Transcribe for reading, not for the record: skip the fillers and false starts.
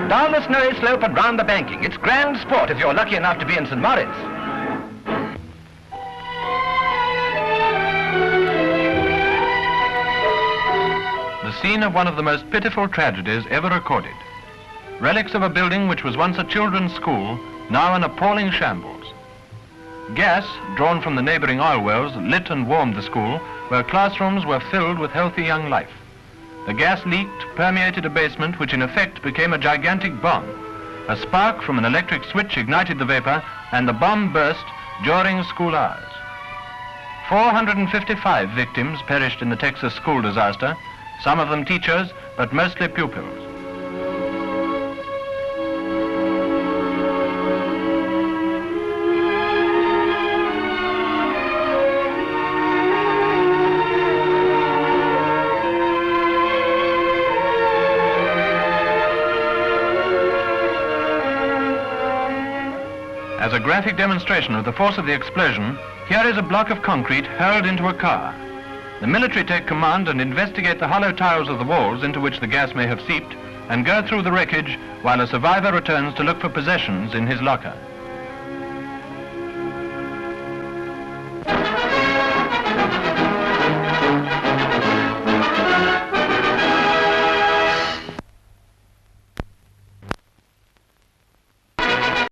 Down the snowy slope and round the banking. It's grand sport if you're lucky enough to be in St. Moritz. The scene of one of the most pitiful tragedies ever recorded. Relics of a building which was once a children's school, now an appalling shambles. Gas, drawn from the neighboring oil wells, lit and warmed the school, where classrooms were filled with healthy young life. The gas leaked, permeated a basement which in effect became a gigantic bomb. A spark from an electric switch ignited the vapor, and the bomb burst during school hours. 455 victims perished in the Texas school disaster, some of them teachers, but mostly pupils. As a graphic demonstration of the force of the explosion, here is a block of concrete hurled into a car. The military take command and investigate the hollow tiles of the walls into which the gas may have seeped, and go through the wreckage while a survivor returns to look for possessions in his locker.